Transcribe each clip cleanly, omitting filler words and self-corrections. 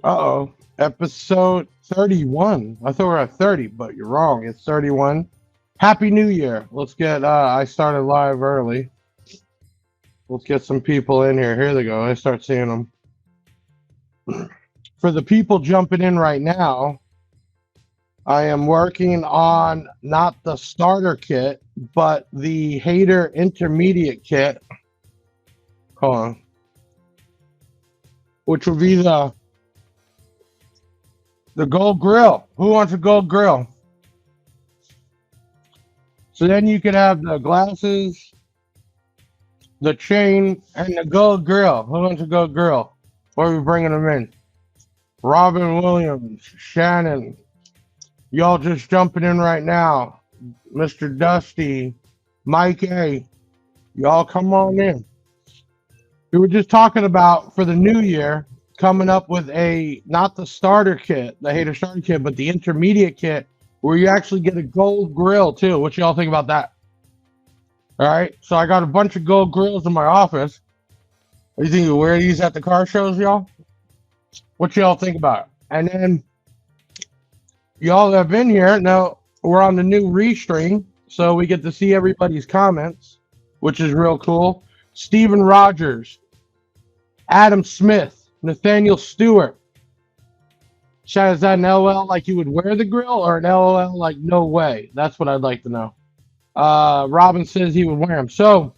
Uh-oh. Episode 31. I thought we were at 30, but you're wrong. It's 31. Happy New Year. Let's get I started live early. Let's get some people in here. Here they go. I start seeing them. For the people jumping in right now, I am working on not the starter kit, but the hater intermediate kit. Hold on. Which will be the gold grill. Who wants a gold grill? So then you could have the glasses, the chain, and the gold grill. Who wants a gold grill? Where are we bringing them in? Robin Williams, Shannon, y'all just jumping in right now. Mr. Dusty, Mike A, y'all come on in. We were just talking about for the new year coming up with not the starter kit, the hater starter kit, but the intermediate kit where you actually get a gold grill too. What y'all think about that? All right, so I got a bunch of gold grills in my office. What do you think you wear these at the car shows, y'all? What y'all think about it? And then y'all have been here. Now we're on the new restream, so we get to see everybody's comments, which is real cool. Steven Rogers, Adam Smith, Nathaniel Stewart. Chad, is that an LOL like you would wear the grill or an LOL like no way? That's what I'd like to know. Robin says he would wear them. So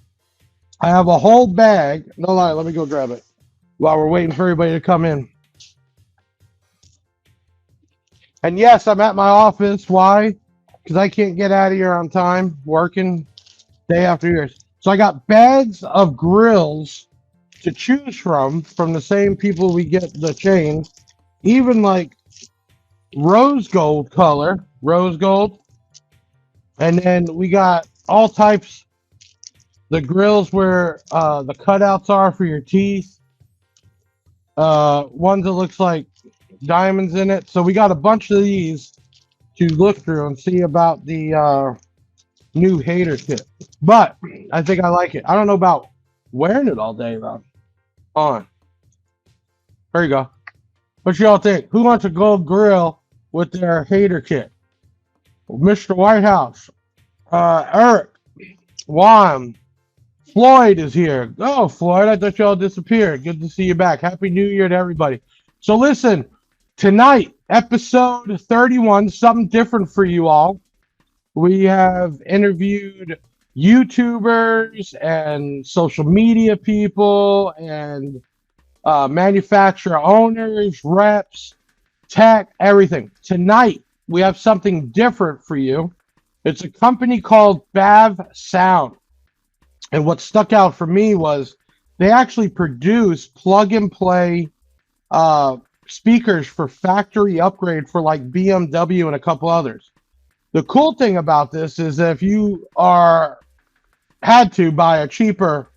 I have a whole bag. No lie, let me go grab it while we're waiting for everybody to come in. And yes, I'm at my office. Why? Because I can't get out of here on time, working day after years. So I got bags of grills to choose from the same people we get the chain, even like rose gold color, rose gold. And then we got all types, the grills where the cutouts are for your teeth, ones that looks like diamonds in it. So we got a bunch of these to look through and see about the new hater kit. But I think I like it. I don't know about wearing it all day though. On. There you go. What y'all think? Who wants a gold grill with their hater kit? Mr. Whitehouse, Eric, Juan, Floyd is here. Oh, Floyd, I thought y'all disappeared. Good to see you back. Happy New Year to everybody. So listen, tonight, episode 31, something different for you all. We have interviewed YouTubers and social media people and manufacturer owners, reps, tech, everything. Tonight, we have something different for you. It's a company called BavSound. And what stuck out for me was they actually produce plug and play speakers for factory upgrade for like BMW and a couple others. The cool thing about this is that if you had to buy a cheaper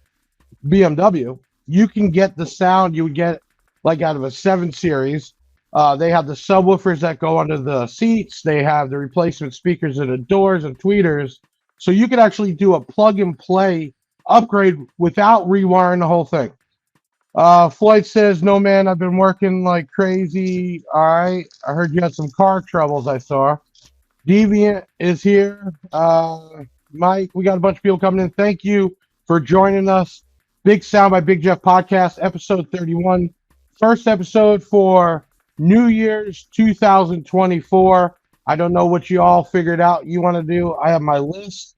BMW, you can get the sound you would get like out of a 7 Series. They have the subwoofers that go under the seats. They have the replacement speakers in the doors and tweeters. So you could actually do a plug and play upgrade without rewiring the whole thing. Floyd says, no, man, I've been working like crazy. All right. I heard you had some car troubles, I saw. Deviant is here. Mike, we got a bunch of people coming in. Thank you for joining us. Big Sound by Big Jeff podcast, episode 31. First episode for New Year's 2024. I don't know what you all figured out you want to do. I have my list.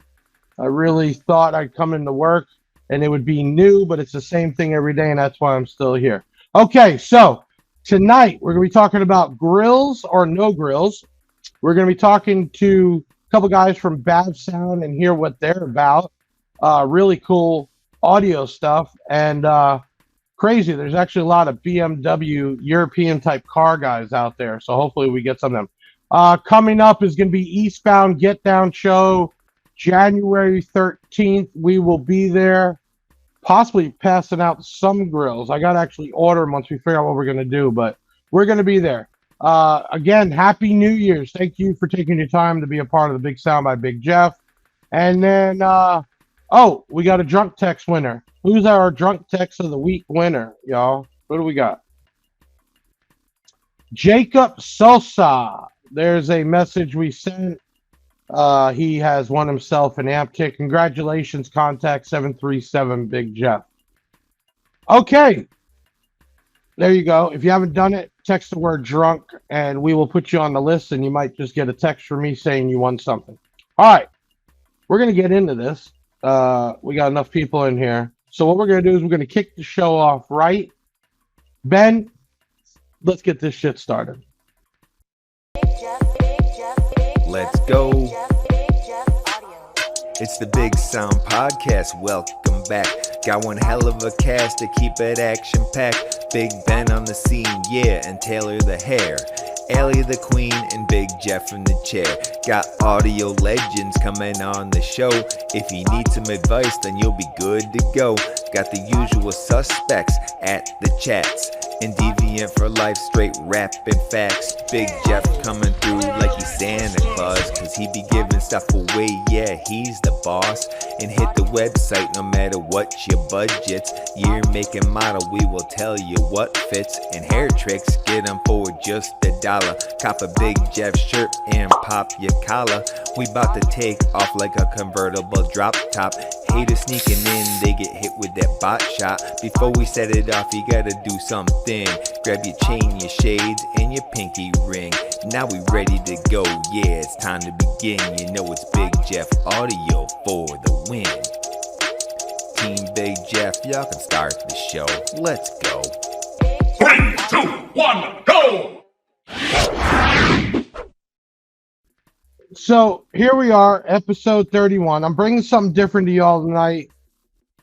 I really thought I'd come into work and it would be new, but it's the same thing every day, and that's why I'm still here. Okay, so tonight we're going to be talking about grills or no grills. We're going to be talking to a couple guys from BavSound and hear what they're about. Really cool audio stuff and crazy. There's actually a lot of BMW European type car guys out there, so hopefully we get some of them. Coming up is going to be Eastbound Get Down show, January 13th. We will be there, possibly passing out some grills. I got to actually order them once we figure out what we're going to do, but we're going to be there. Again, Happy New Year's. Thank you for taking your time to be a part of the Big Sound by Big Jeff. And then, we got a drunk text winner. Who's our drunk text of the week winner, y'all? What do we got? Jacob Sosa. There's a message we sent. He has won himself an amp kit. Congratulations, contact 737 Big Jeff. Okay, there you go. If you haven't done it, text the word drunk and we will put you on the list, and you might just get a text from me saying you won something. All right, we're going to get into this. We got enough people in here. So what we're going to do is we're going to kick the show off right. Ben, let's get this shit started. Let's go. It's the Big Sound Podcast. Welcome back. Got one hell of a cast to keep it action-packed. Big Ben on the scene, yeah, and Taylor the hair. Allie the queen and Big Jeff in the chair. Got audio legends coming on the show. If you need some advice, then you'll be good to go. Got the usual suspects at the chats. And Deviant for life, straight rapping facts. Big Jeff coming through like he's Santa Claus, cause he be giving stuff away, yeah, he's the boss. And hit the website no matter what your budget's. Year, make, and model, we will tell you what fits. And hair tricks, get them for just $1. Cop a Big Jeff shirt and pop your collar. We bout to take off like a convertible drop top. Haters sneaking in, they get hit with that bot shot. Before we set it off, you gotta do something. Grab your chain, your shades, and your pinky ring. Now we ready to go, yeah, it's time to begin. You know it's Big Jeff Audio for the win. Team Big Jeff, y'all can start the show. Let's go. 3, 2, 1, go! So here we are, episode 31. I'm bringing something different to y'all tonight.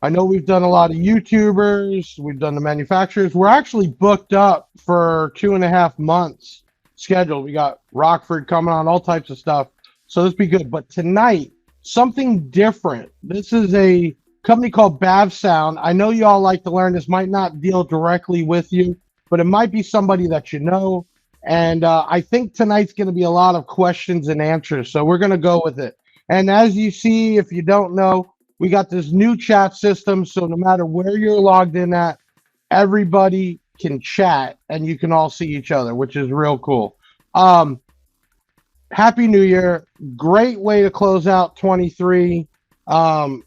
I know we've done a lot of YouTubers. We've done the manufacturers. We're actually booked up for 2.5 months scheduled. We got Rockford coming on, all types of stuff. So this be good. But tonight, something different. This is a company called BavSound. I know y'all like to learn. This might not deal directly with you, but it might be somebody that you know. And I think tonight's going to be a lot of questions and answers. So we're going to go with it. And as you see, if you don't know, we got this new chat system. So no matter where you're logged in at, everybody can chat and you can all see each other, which is real cool. Happy New Year. Great way to close out 23. Man,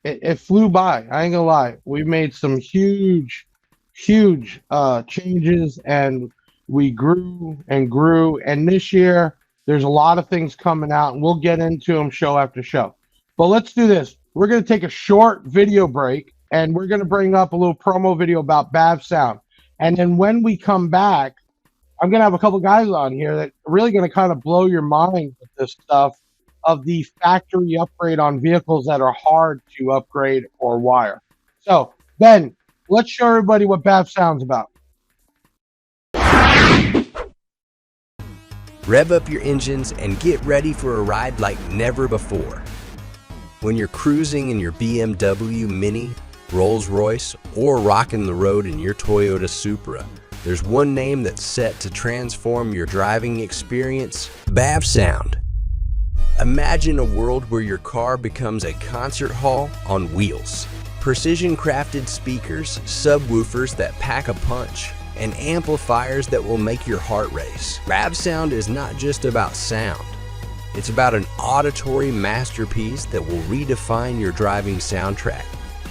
it flew by. I ain't gonna lie. We made some huge changes, and we grew and grew. And this year, there's a lot of things coming out, and we'll get into them show after show. But let's do this. We're going to take a short video break, and we're going to bring up a little promo video about BavSound. And then when we come back, I'm going to have a couple guys on here that are really going to kind of blow your mind with this stuff of the factory upgrade on vehicles that are hard to upgrade or wire. So, Ben, let's show everybody what BavSound's about. Rev up your engines and get ready for a ride like never before. When you're cruising in your BMW Mini, Rolls Royce, or rocking the road in your Toyota Supra, there's one name that's set to transform your driving experience: BavSound. Imagine a world where your car becomes a concert hall on wheels. Precision-crafted speakers, subwoofers that pack a punch, and amplifiers that will make your heart race. BavSound is not just about sound. It's about an auditory masterpiece that will redefine your driving soundtrack.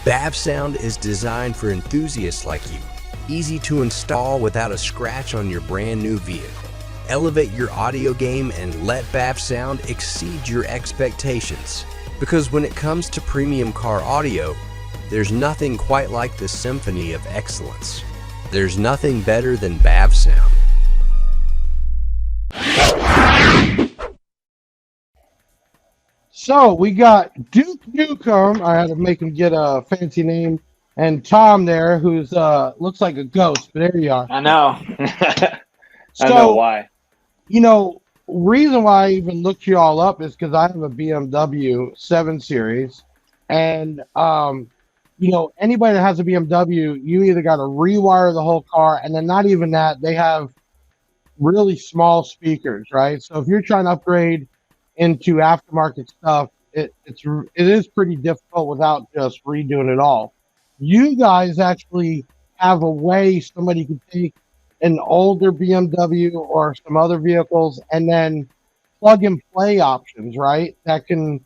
BavSound is designed for enthusiasts like you. Easy to install without a scratch on your brand new vehicle. Elevate your audio game and let BavSound exceed your expectations. Because when it comes to premium car audio, there's nothing quite like the symphony of excellence. There's nothing better than BavSound. So we got Duke Nukem. I had to make him get a fancy name. And Tom there, who's looks like a ghost, but there you are. I know. So, I know why. You know, reason why I even looked you all up is because I have a BMW 7 Series. And, you know, anybody that has a BMW, you either got to rewire the whole car, and then not even that, they have really small speakers, right? So if you're trying to upgrade into aftermarket stuff, it is pretty difficult without just redoing it all. You guys actually have a way somebody can take an older BMW or some other vehicles, and then plug and play options, right? That can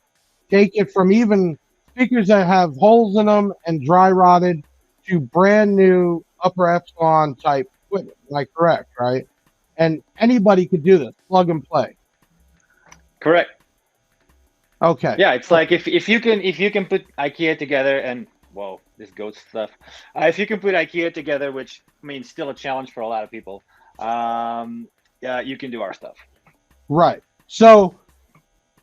take it from even speakers that have holes in them and dry rotted to brand new upper epsilon type equipment. Like correct, right? And anybody could do this, plug and play. Correct. Okay. Yeah, it's like if you can put IKEA together and whoa, this goat stuff. If you can put IKEA together, which I mean, still a challenge for a lot of people. Yeah, you can do our stuff. Right. So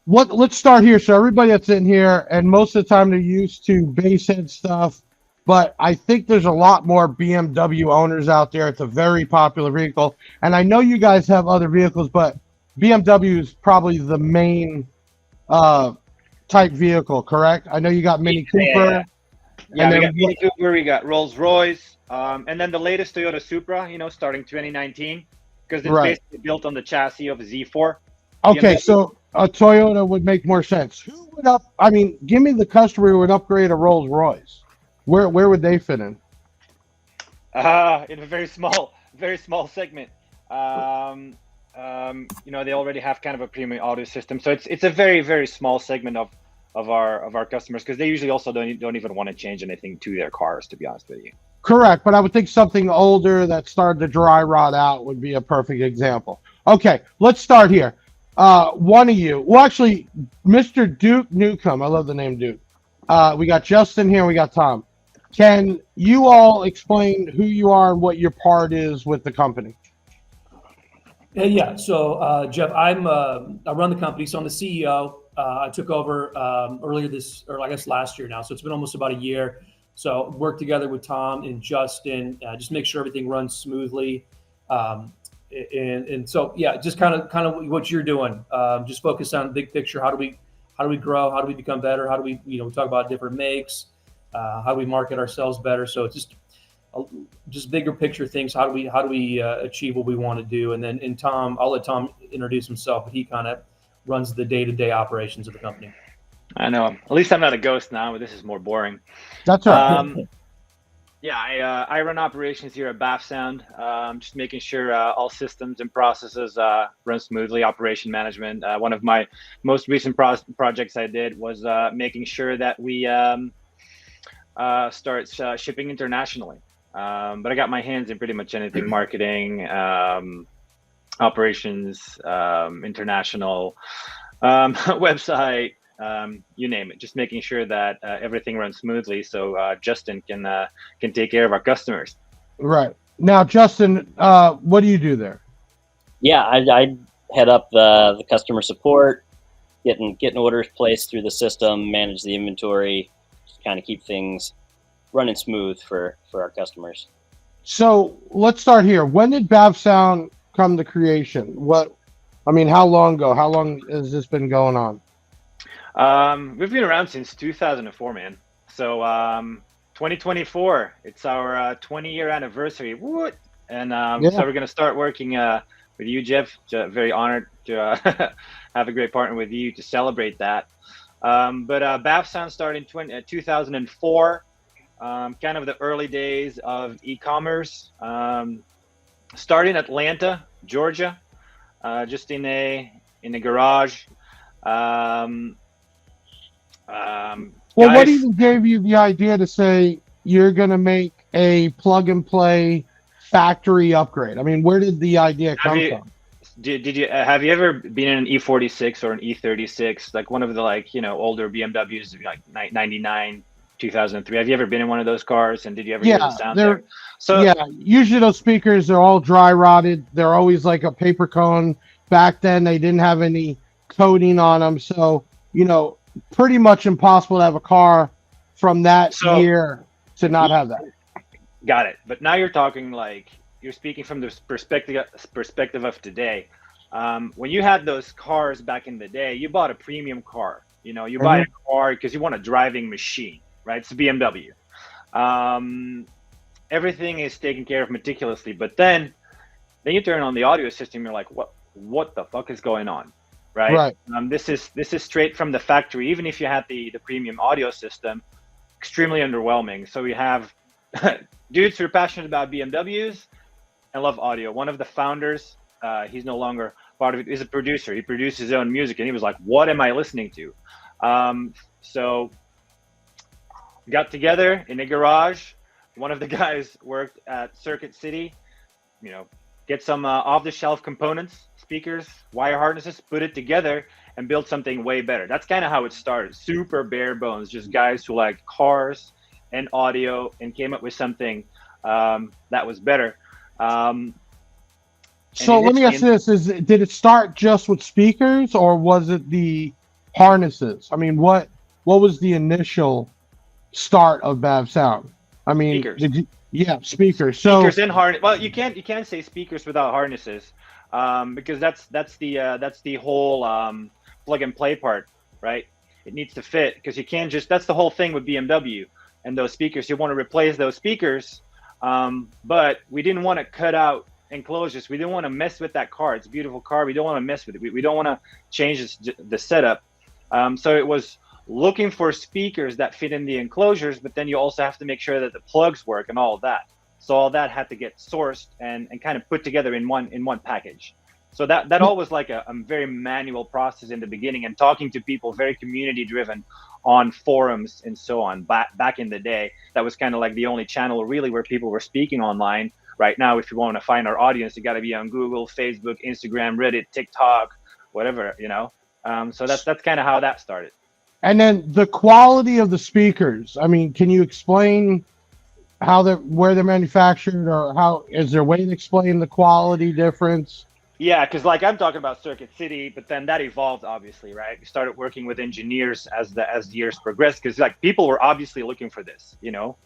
let's start here. So everybody that's in here, and most of the time they're used to base head stuff, but I think there's a lot more BMW owners out there. It's a very popular vehicle, and I know you guys have other vehicles, but BMW is probably the main type vehicle, correct? I know you got Mini Cooper. Yeah, we got Mini Cooper, we got Rolls Royce, and then the latest Toyota Supra, starting 2019, because it's basically built on the chassis of a Z4. Okay, BMW. so a Toyota would make more sense. Who would give me the customer who would upgrade a Rolls Royce. Where would they fit in? In a very small segment. They already have kind of a premium audio system, so it's a very, very small segment of our customers, because they usually also don't even want to change anything to their cars, to be honest with you. Correct, but I would think something older that started to dry rot out would be a perfect example. Okay, let's start here. One of you, well, actually, Mr. Duke Newcomb. I love the name Duke. We got Justin here. We got Tom. Can you all explain who you are and what your part is with the company? Yeah. So, Jeff, I run the company. So I'm the CEO. I took over last year now. So it's been almost about a year. So work together with Tom and Justin, just make sure everything runs smoothly. And so, yeah, just kind of what you're doing. Just focus on the big picture. How do we grow? How do we become better? How do we, we talk about different makes, how do we market ourselves better? So it's just bigger picture things. How do we achieve what we want to do? And then Tom, I'll let Tom introduce himself, but he kind of runs the day-to-day operations of the company. I know. At least I'm not a ghost now, but this is more boring. That's right. Yeah, I run operations here at BavSound, just making sure all systems and processes run smoothly, operation management. One of my most recent projects I did was making sure that we start shipping internationally. But I got my hands in pretty much anything, marketing, operations, international, website, you name it, just making sure that everything runs smoothly so Justin can take care of our customers. Right. Now, Justin, what do you do there? Yeah, I head up the customer support, getting orders placed through the system, manage the inventory, just kind of keep things running smooth for our customers. So let's start here. When did BavSound come to creation? How long ago? How long has this been going on? We've been around since 2004, man. So 2024, it's our 20-year anniversary. What? And so we're gonna start working with you, Jeff. Very honored to have a great partner with you to celebrate that. But BavSound started in 2004. Kind of the early days of e-commerce. Started in Atlanta, Georgia, just in a garage. What even gave you the idea to say you're going to make a plug and play factory upgrade? I mean, where did the idea come from? Have you ever been in an E46 or an E36, like one of the older BMWs, like 99, 2003? Have you ever been in one of those cars, and did you ever hear the sound there? So yeah, usually those speakers are all dry rotted. They're always like a paper cone. Back then, they didn't have any coating on them, so pretty much impossible to have a car from that year to not have that. Got it. But now you're talking you're speaking from the perspective of today. When you had those cars back in the day, you bought a premium car. You buy a car because you want a driving machine, right? It's a BMW. Everything is taken care of meticulously, but then you turn on the audio system, you're like, what the fuck is going on? Right. This is straight from the factory. Even if you had the premium audio system, extremely underwhelming. So we have dudes who are passionate about BMWs, and love audio. One of the founders, he's no longer part of it, is a producer. He produced his own music, and he was like, "What am I listening to?" So got together in a garage. One of the guys worked at Circuit City. You know, get some off-the-shelf components, speakers, wire harnesses, put it together, and build something way better. That's kind of how it started. Super bare bones, just guys who like cars and audio, and came up with something that was better. So let me ask you this: did it start just with speakers, or was it the harnesses? I mean, what was the initial start of BavSound? I mean, speakers. Yeah, speakers. So speakers and harness. Well, you can't say speakers without harnesses, because that's the whole plug and play part, right? It needs to fit, because you can't just. That's the whole thing with BMW and those speakers. You want to replace those speakers, but we didn't want to cut out enclosures. We didn't want to mess with that car. It's a beautiful car. We don't want to mess with it. We don't want to change the setup. So it was looking for speakers that fit in the enclosures, but then you also have to make sure that the plugs work and all of that. So all that had to get sourced and kind of put together in one package. So that all was like a very manual process in the beginning, and talking to people, very community driven on forums and so on. Back in the day, that was kind of like the only channel really where people were speaking online. Right now, if you want to find our audience, you got to be on Google, Facebook, Instagram, Reddit, TikTok, whatever, you know. So that's kind of how that started. And then the quality of the speakers. I mean, can you explain where they're manufactured, or how is there a way to explain the quality difference? Yeah, because like I'm talking about Circuit City, but then that evolved, obviously, right? We started working with engineers as the years progressed, because like people were obviously looking for this, you know.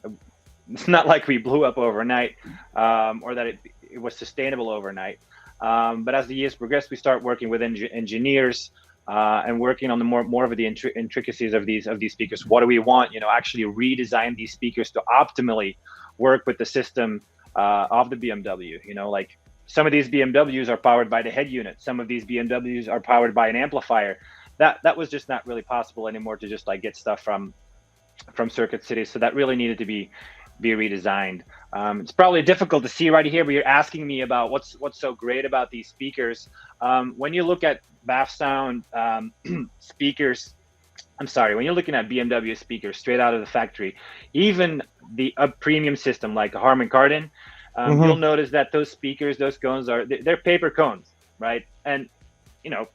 It's not like we blew up overnight, or that it was sustainable overnight. But as the years progressed, we start working with engineers and working on the more of the intricacies of these speakers. What do we want? You know, actually redesign these speakers to optimally work with the system of the BMW. You know, like some of these BMWs are powered by the head unit. Some of these BMWs are powered by an amplifier. That was just not really possible anymore to just like get stuff from Circuit City. So that really needed to be redesigned. It's probably difficult to see right here, but you're asking me about what's so great about these speakers. When you look at BavSound speakers, I'm sorry, when you're looking at BMW speakers straight out of the factory, even the premium system like Harman Kardon, you'll notice that those speakers, those cones they're paper cones, right? And you know,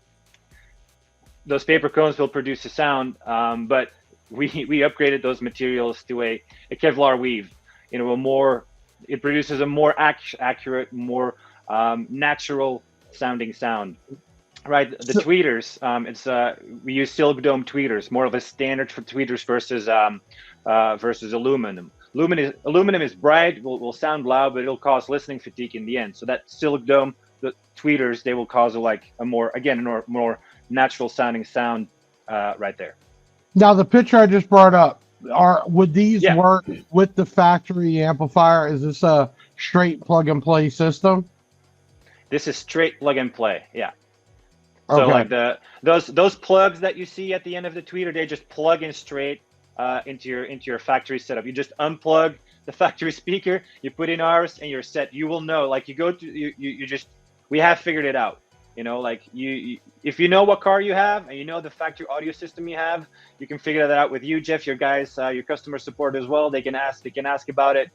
those paper cones will produce a sound, but we upgraded those materials to a Kevlar weave. You know, it produces a more accurate, more natural sounding sound, right? The tweeters, we use silk dome tweeters, more of a standard for tweeters versus aluminum. Aluminum is bright, will sound loud, but it'll cause listening fatigue in the end. So that silk dome, the tweeters, they will cause a more natural sounding sound right there. Now, the picture I just brought up, would these work with the factory amplifier? Is this a straight plug and play system? This is straight plug and play, yeah. Okay. So like those plugs that you see at the end of the tweeter, they just plug in straight into your factory setup. You just unplug the factory speaker, you put in ours, and you're set. You will know, like we have figured it out. You know, like if you know what car you have and you know the factory audio system you have, you can figure that out with you, Jeff. Your guys, your customer support as well. They can ask about it,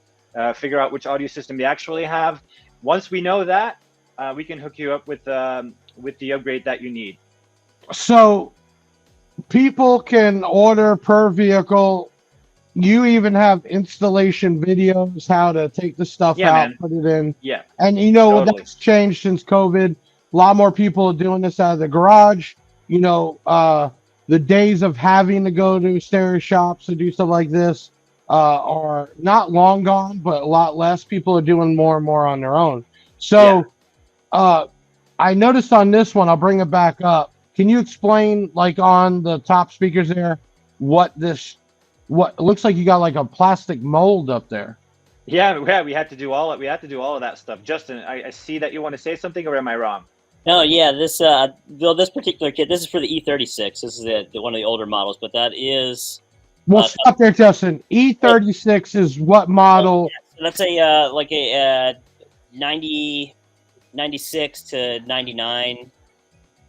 figure out which audio system they actually have. Once we know that, we can hook you up with the upgrade that you need. So people can order per vehicle. You even have installation videos, how to take the stuff out, man. put it in. Yeah. And you know, totally. That's changed since COVID. A lot more people are doing this out of the garage. You know, the days of having to go to stereo shops to do stuff like this are not long gone, but a lot less. People are doing more and more on their own. So I noticed on this one, I'll bring it back up. Can you explain, like on the top speakers there, what looks like you got like a plastic mold up there? Yeah, we had to do all of that stuff. Justin, I see that you want to say something, or am I wrong? No, yeah, this particular kit, this is for the E36. This is one of the older models, but that is. Well, stop there, Justin. E36 is what model? Yeah, so that's 96 to 99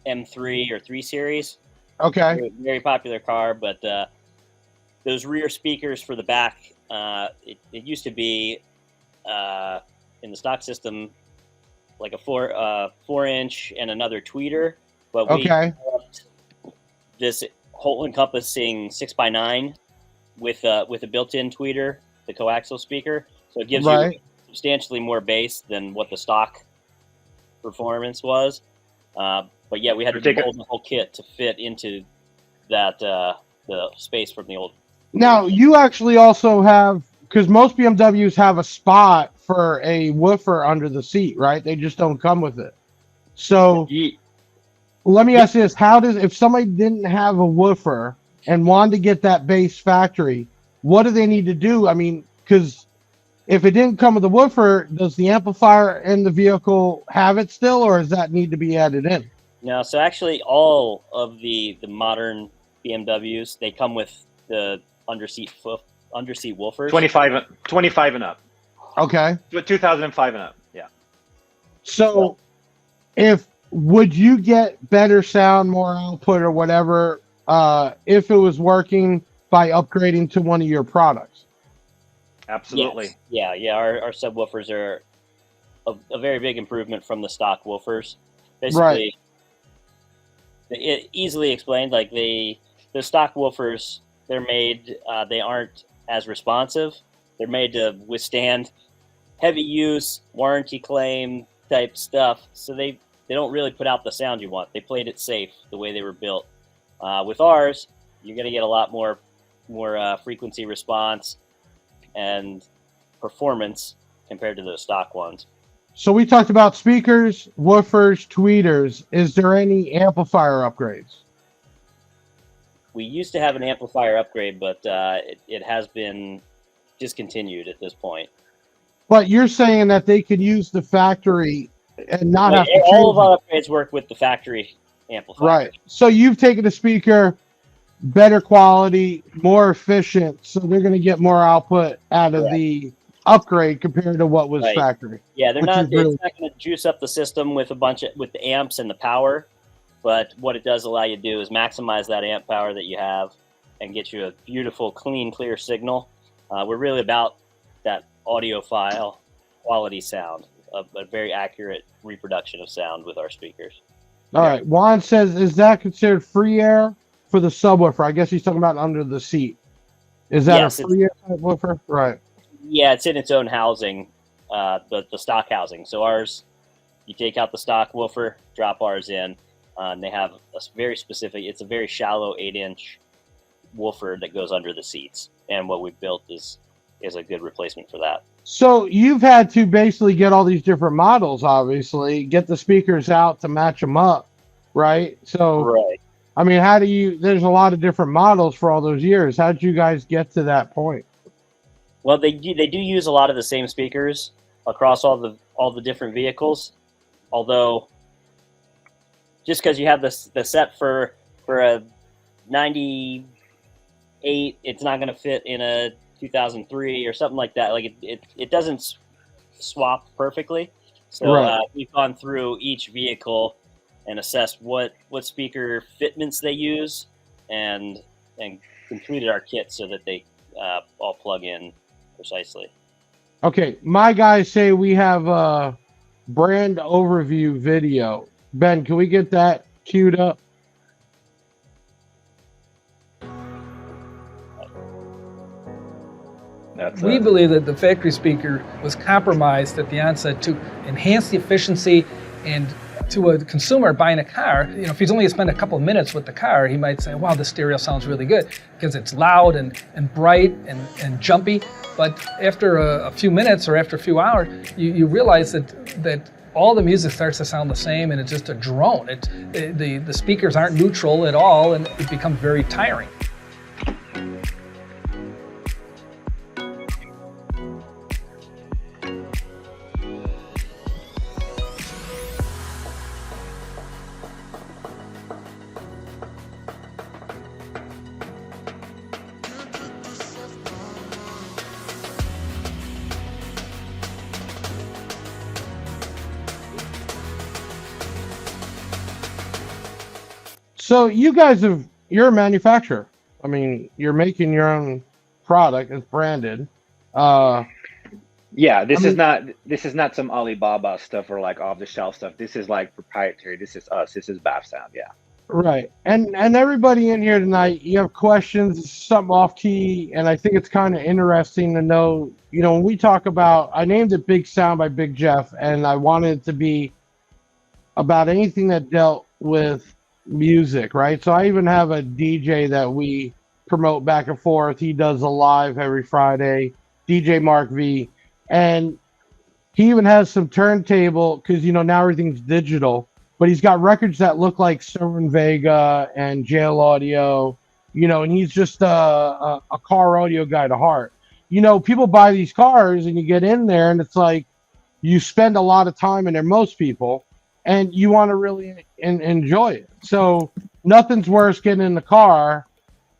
M3 or 3 Series. Okay. Very popular car, but those rear speakers for the back, it used to be in the stock system like a 4-inch and another tweeter, but we developed this whole encompassing 6x9 with a built-in tweeter, the coaxial speaker, so it gives you substantially more bass than what the stock performance was. But yeah, we had to mold the whole kit to fit into that the space from the old. Now you actually also have, because most BMWs have a spot for a woofer under the seat, right? They just don't come with it. So let me ask you this: if somebody didn't have a woofer and wanted to get that bass factory, what do they need to do? I mean, because if it didn't come with a woofer, does the amplifier in the vehicle have it still, or does that need to be added in? No, so actually all of the modern BMWs, they come with the underseat woofers. 25 and up. Okay. 2005 and up. Yeah. So would you get better sound, more output or whatever, if it was working by upgrading to one of your products? Absolutely. Yes. Yeah. Our subwoofers are a very big improvement from the stock woofers. Basically, it easily explained, like the stock woofers, they're made, they aren't as responsive. They're made to withstand heavy use, warranty claim type stuff. So they don't really put out the sound you want. They played it safe the way they were built. With ours, you're going to get a lot more frequency response and performance compared to those stock ones. So we talked about speakers, woofers, tweeters. Is there any amplifier upgrades? We used to have an amplifier upgrade, but it has been discontinued at this point. But you're saying that they could use the factory and not have to all of our upgrades work with the factory amplifier. Right. So you've taken a speaker, better quality, more efficient, so they're going to get more output out of the upgrade compared to what was factory. Yeah, it's not going to juice up the system with with the amps and the power, but what it does allow you to do is maximize that amp power that you have and get you a beautiful, clean, clear signal. We're really about that audiophile quality sound, a very accurate reproduction of sound with our speakers. All right. Juan says, is that considered free air for the subwoofer? I guess he's talking about under the seat. Is that a free air subwoofer? Right. Yeah, it's in its own housing, the stock housing. So ours, you take out the stock woofer, drop ours in, and they have a very specific, it's a very shallow 8-inch woofer that goes under the seats. And what we've built is a good replacement for that. So you've had to basically get all these different models, obviously, get the speakers out to match them up, right? So, I mean, there's a lot of different models for all those years. How did you guys get to that point? Well, they do use a lot of the same speakers across all the different vehicles. Although, just because you have the set for a 98, it's not going to fit in a 2003 or something like that. Like it doesn't swap perfectly. So we've gone through each vehicle and assessed what speaker fitments they use and completed our kit so that they all plug in precisely. Okay, my guys say we have a brand overview video. Ben, can we get that queued up? We believe that the factory speaker was compromised at the onset to enhance the efficiency, and to a consumer buying a car, if he's only spent a couple of minutes with the car, he might say, wow, the stereo sounds really good because it's loud and bright and jumpy. But after a few minutes or after a few hours, you realize that all the music starts to sound the same and it's just a drone. The speakers aren't neutral at all, and it becomes very tiring. So you guys you're a manufacturer. I mean, you're making your own product. It's branded. Yeah, I mean, this is not some Alibaba stuff or like off the shelf stuff. This is like proprietary. This is us. This is BavSound. Yeah. right. And everybody in here tonight, you have questions, something off key, and I think it's kind of interesting to know, when we talk about, I named it Big Sound by Big Jeff, and I wanted it to be about anything that dealt with music, right? So I even have a DJ that we promote back and forth. He does a live every Friday, DJ Mark V. And he even has some turntable because, now everything's digital, but he's got records that look like Serwin Vega and JL Audio, and he's just a car audio guy to heart. People buy these cars and you get in there and it's like you spend a lot of time in there, most people, and you want to really enjoy it. So nothing's worse getting in the car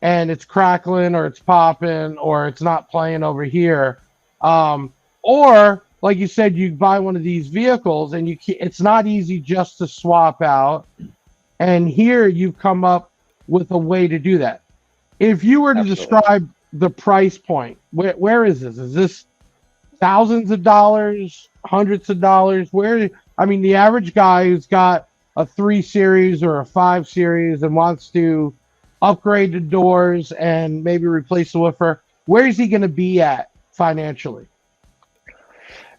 and it's crackling or it's popping or it's not playing over here. Or like you said, you buy one of these vehicles and it's not easy just to swap out. And here you've come up with a way to do that. If you were to Absolutely. describe the price point, where is this? Is this thousands of dollars, hundreds of dollars? The average guy who's got a 3 Series or a 5 Series and wants to upgrade the doors and maybe replace the woofer, where is he going to be at financially?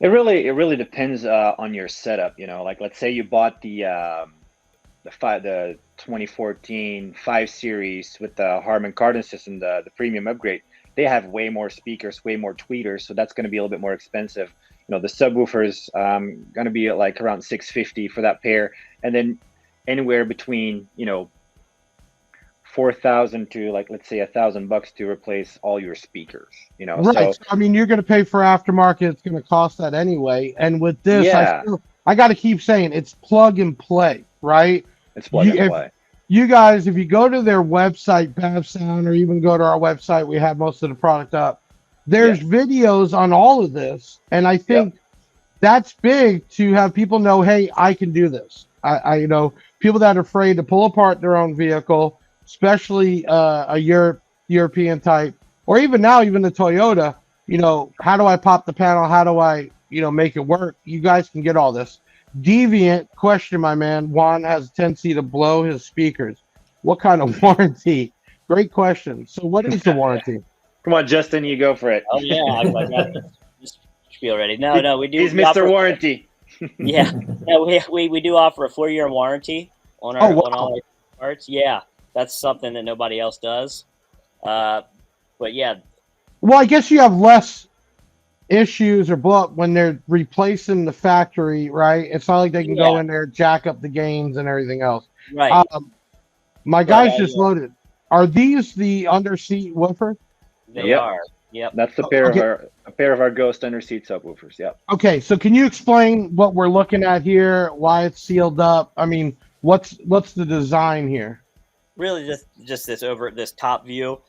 It really depends on your setup. Like let's say you bought the 2014 5 Series with the Harman Kardon system, the premium upgrade. They have way more speakers, way more tweeters, so that's going to be a little bit more expensive. The subwoofers going to be at like around $650 for that pair, and then anywhere between $4,000 to like let's say $1,000 to replace all your speakers. Right. So You're going to pay for aftermarket. It's going to cost that anyway. And with this, yeah, I got to keep saying it's plug and play, right? it's plug and play. You guys, if you go to their website, BavSound, or even go to our website, we have most of the product up. There's videos on all of this, and I think that's big to have people know, hey, I can do this. I people that are afraid to pull apart their own vehicle, especially a European type, or even now, even the Toyota. How do I pop the panel? How do I, make it work? You guys can get all this. Deviant question, my man. Juan has a tendency to blow his speakers. What kind of warranty? Great question. So what is the warranty? Come on, Justin, you go for it. Oh yeah, I got this spiel ready. No, we do. He's Mr. Warranty. Yeah, no, we do offer a 4-year warranty on our on all our parts. Yeah, that's something that nobody else does. But yeah. Well, I guess you have less issues or blow up when they're replacing the factory, right? It's not like they can go in there, jack up the gains and everything else. Right. My guys just loaded. Are these the underseat woofer? They are. Yep. That's a pair of our Ghost underseat subwoofers. Yep. Okay, so can you explain what we're looking at here? Why it's sealed up? What's the design here? Really, just this top view.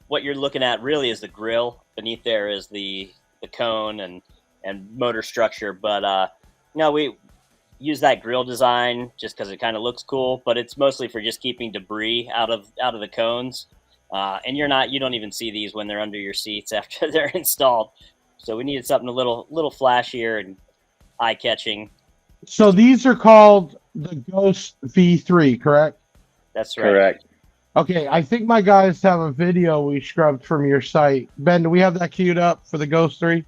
What you're looking at really is the grill. Beneath there is the cone and motor structure. But we use that grill design just because it kind of looks cool. But it's mostly for just keeping debris out of the cones. And you don't even see these when they're under your seats after they're installed. So we needed something a little flashier and eye catching. So these are called the Ghost V3, correct? That's right. Correct. Okay, I think my guys have a video we scrubbed from your site. Ben, do we have that queued up for the Ghost 3?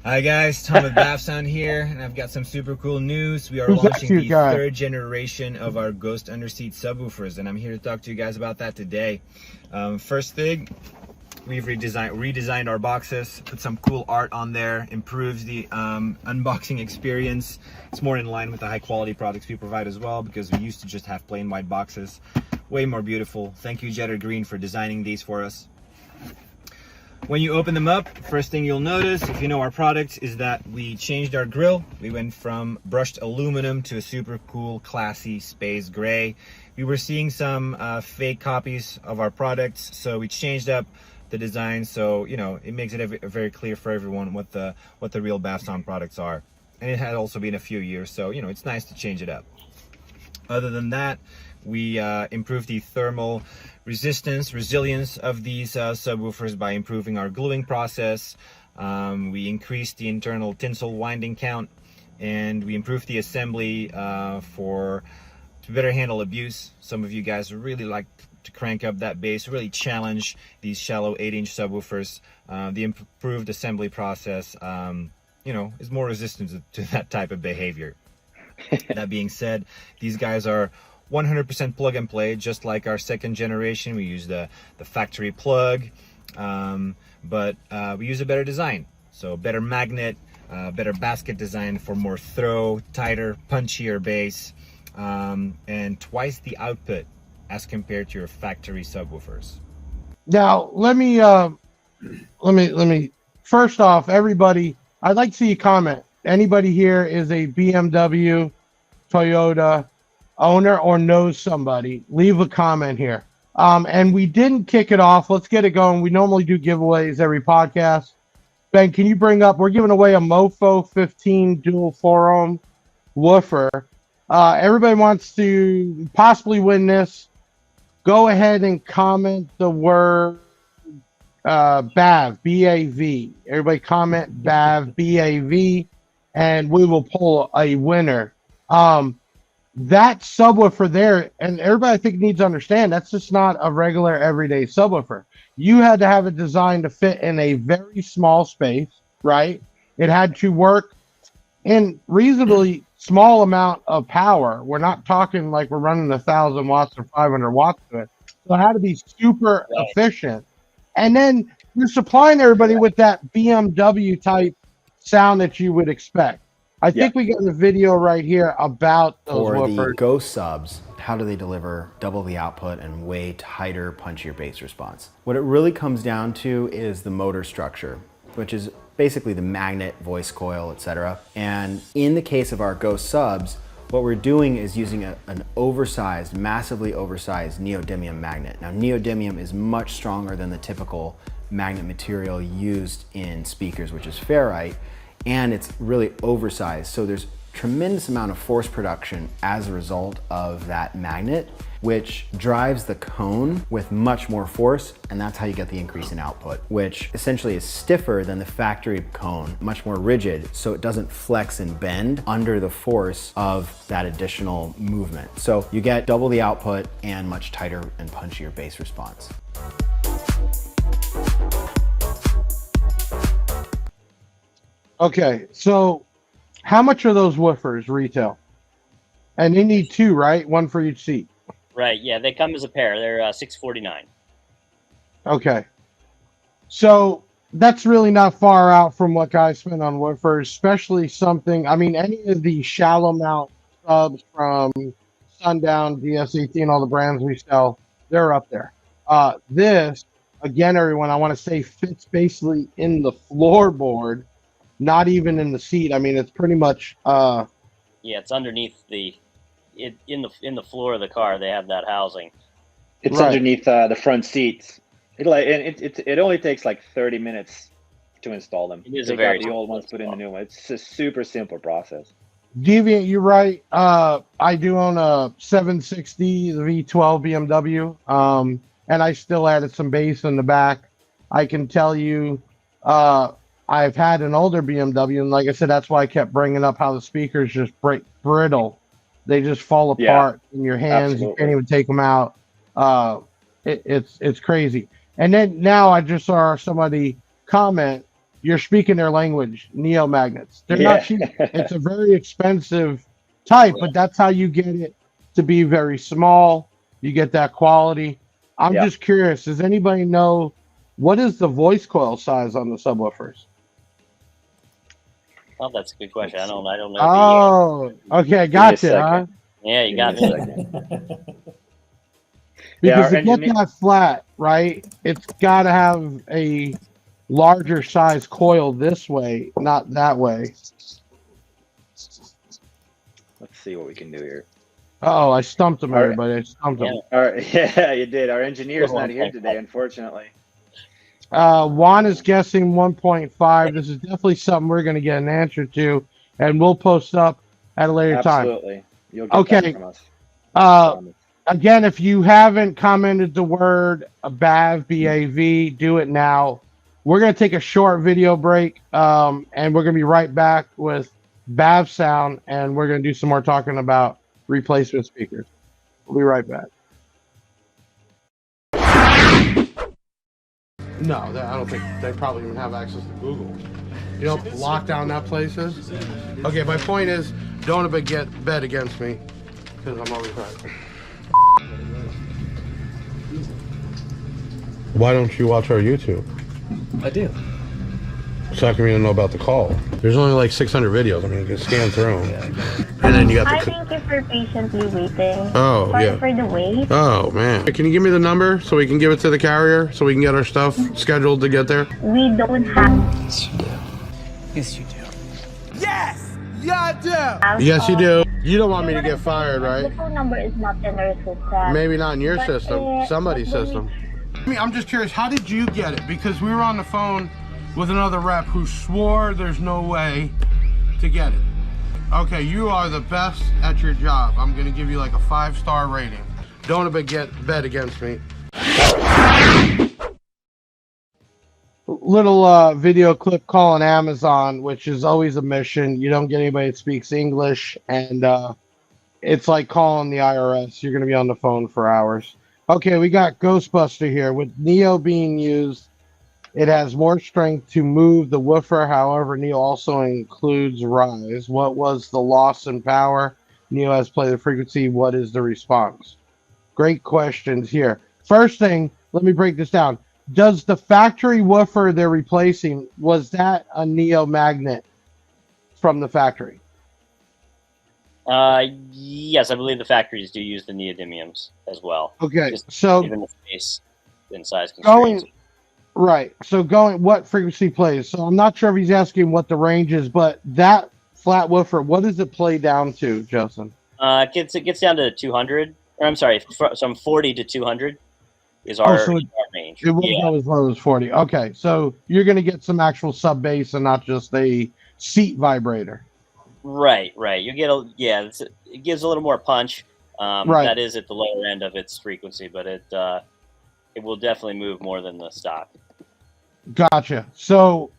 Hi guys, Tom with BavSound here, and I've got some super cool news. We are launching the 3rd generation of our Ghost underseat subwoofers, and I'm here to talk to you guys about that today. First thing, we've redesigned our boxes, put some cool art on there, improves the unboxing experience. It's more in line with the high quality products we provide as well, because we used to just have plain white boxes. Way more beautiful. Thank you, Jetter Green, for designing these for us. When you open them up, first thing you'll notice, if you know our product, is that we changed our grille. We went from brushed aluminum to a super cool, classy space gray. We were seeing some fake copies of our products, so we changed up the design so it makes it very clear for everyone what the real BavSound products are. and it had also been a few years, so it's nice to change it up. Other than that, we improved the thermal resilience of these subwoofers by improving our gluing process. We increased the internal tinsel winding count, and we improved the assembly to better handle abuse. Some of you guys really like to crank up that bass, really challenge these shallow 8-inch subwoofers. The improved assembly process, is more resistant to that type of behavior. That being said, these guys are 100% plug and play, just like our second generation. We use the factory plug, but we use a better design. So better magnet, better basket design for more throw, tighter, punchier bass, and twice the output as compared to your factory subwoofers. Now, let me first off, everybody, I'd like to see a comment. Anybody here is a BMW, Toyota owner or knows somebody, leave a comment here. And we didn't kick it off. Let's get it going. We normally do giveaways every podcast. Ben, can you bring up, we're giving away a Mofo 15 dual 4-ohm woofer. Everybody wants to possibly win this. Go ahead and comment the word BAV, B-A-V. Everybody comment BAV, B-A-V, and we will pull a winner. That subwoofer there, and everybody I think needs to understand, that's just not a regular everyday subwoofer. You had to have it designed to fit in a very small space, right? It had to work in reasonably small amount of power. We're not talking like we're running 1,000 watts or 500 watts to it. So it had to be super efficient. And then you're supplying everybody with that BMW type sound that you would expect. I think we got a video right here about those For woofers. the Ghost subs, how do they deliver double the output and way tighter, punchier bass response? What it really comes down to is the motor structure, which is basically the magnet, voice coil, etc. And in the case of our Ghost subs, what we're doing is using an oversized, massively oversized neodymium magnet. Now, neodymium is much stronger than the typical magnet material used in speakers, which is ferrite, and it's really oversized. So there's tremendous amount of force production as a result of that magnet, which drives the cone with much more force, and that's how you get the increase in output, which essentially is stiffer than the factory cone, much more rigid, so it doesn't flex and bend under the force of that additional movement. So you get double the output and much tighter and punchier bass response. Okay, so how much are those woofers retail? And they need two, right? One for each seat. Right. Yeah, they come as a pair. They're $649. Okay. So that's really not far out from what guys spend on woofers, especially something, I mean, any of the shallow mount subs from Sundown, DS18, all the brands we sell, they're up there. This, again, everyone, I want to say fits basically in the floorboard, not even in the seat. I mean, it's pretty much yeah, it's underneath in the floor of the car. They have that housing. It's underneath the front seats. It only takes like 30 minutes to install them. It is Take a very out the old ones, put in the new one. It's a super simple process. Deviant, you're right. I do own a 760 V12 BMW, and I still added some bass in the back. I can tell you, I've had an older BMW, and like I said, that's why I kept bringing up how the speakers just break brittle. They just fall apart in your hands. Absolutely. You can't even take them out. It's crazy. And then now I just saw somebody comment, you're speaking their language, neo magnets. They're not cheap. It's a very expensive type, but that's how you get it to be very small. You get that quality. I'm just curious, does anybody know what is the voice coil size on the subwoofers? Oh, that's a good question. I don't know. Oh, okay, gotcha. Huh? Yeah, you got me. Because to get that flat, right, it's got to have a larger size coil this way, not that way. Let's see what we can do here. Oh, I stumped him, everybody. I stumped him. All right. Yeah, you did. Our engineer's not here today, unfortunately. Juan is guessing 1.5. This is definitely something we're going to get an answer to. and we'll post up at a later time. Absolutely. You'll get Okay. that from us. Promise. Again, if you haven't commented the word BAV, B-A-V, do it now. We're going to take a short video break, and we're going to be right back with BavSound, and we're going to do some more talking about replacement speakers. We'll be right back. No, I don't think they probably even have access to Google. You know, lock down that place is? Okay, my point is, don't bet against me, because I'm always right. Why don't you watch our YouTube? I do. So how come you don't know about the call? There's only like 600 videos. I mean, you can scan through them. And then you got the... Thank you for patiently waiting. Oh, Sorry yeah. for the wait. Oh, man. Can you give me the number so we can give it to the carrier so we can get our stuff scheduled to get there? We don't have... Yes, you do. Yes, you do. Yes! Yeah, I do! Yes, you do. You don't want me to get fired, The right? phone number is not in our system. Maybe not in your But, system. Somebody's but system. I mean, I'm just curious, how did you get it? Because we were on the phone with another rep who swore there's no way to get it. Okay, you are the best at your job. I'm gonna give you like a 5-star rating. Don't bet against me. Little video clip calling Amazon, which is always a mission. You don't get anybody that speaks English, and it's like calling the IRS. You're gonna be on the phone for hours. Okay, we got Ghostbuster here. With Neo being used, it has more strength to move the woofer. However, Neo also includes rise. What was the loss in power? Neo has played the frequency. What is the response? Great questions here. First thing, let me break this down. Does the factory woofer they're replacing, was that a Neo magnet from the factory? Yes, I believe the factories do use the neodymiums as well. Okay, Just so given the space and size constraints. What frequency plays? So I'm not sure if he's asking what the range is, but that flat woofer, what does it play down to, Justin? It gets down to 200. Or I'm sorry, from 40 to 200 is our range. It won't go as low as 40. Okay, so you're going to get some actual sub bass and not just a seat vibrator. Right. You get it gives a little more punch. That is at the lower end of its frequency, but it will definitely move more than the stock. Gotcha. So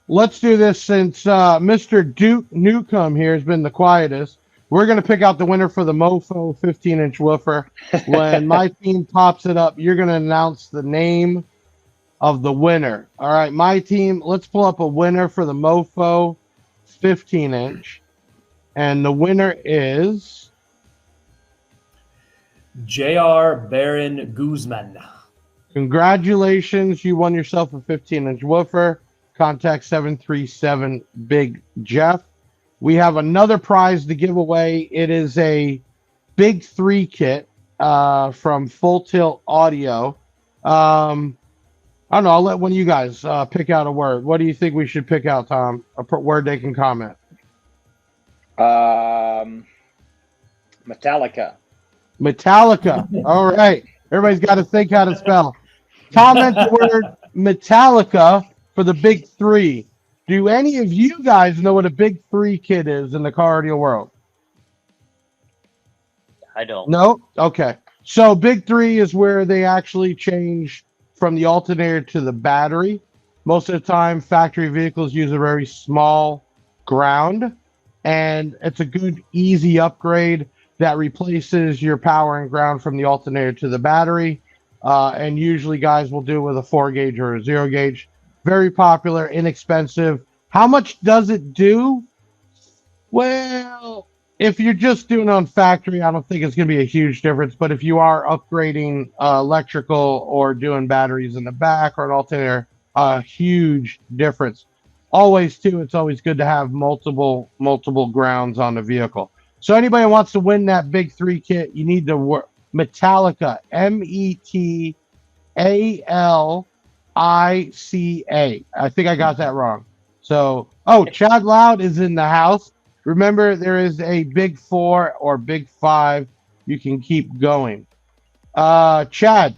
let's do this since Mr. Duke Newcomb here has been the quietest. We're going to pick out the winner for the Mofo 15-inch woofer. When my team pops it up, you're going to announce the name of the winner. All right, my team, let's pull up a winner for the Mofo 15-inch. And the winner is... J.R. Baron Guzman. Congratulations, you won yourself a 15-inch woofer. Contact 737 Big Jeff. We have another prize to give away. It is a Big 3 kit from Full Tilt Audio. I don't know. I'll let one of you guys pick out a word. What do you think we should pick out, Tom? A word they can comment. Metallica. All right. Everybody's got to think how to spell. Comment the word Metallica for the Big 3. Do any of you guys know what a Big 3 kit is in the car audio world? I don't. No? Okay. So Big 3 is where they actually change from the alternator to the battery. Most of the time, factory vehicles use a very small ground, and it's a good, easy upgrade that replaces your power and ground from the alternator to the battery. And usually guys will do it with a 4-gauge or a 0-gauge. Very popular, inexpensive. How much does it do? Well, if you're just doing it on factory, I don't think it's going to be a huge difference. But if you are upgrading electrical or doing batteries in the back or an alternator, a huge difference. Always, too, it's always good to have multiple grounds on the vehicle. So anybody who wants to win that Big 3 kit, you need to work Metallica, Metallica. I think I got that wrong. So, Chad Loud is in the house. Remember, there is a Big 4 or Big 5. You can keep going. Chad,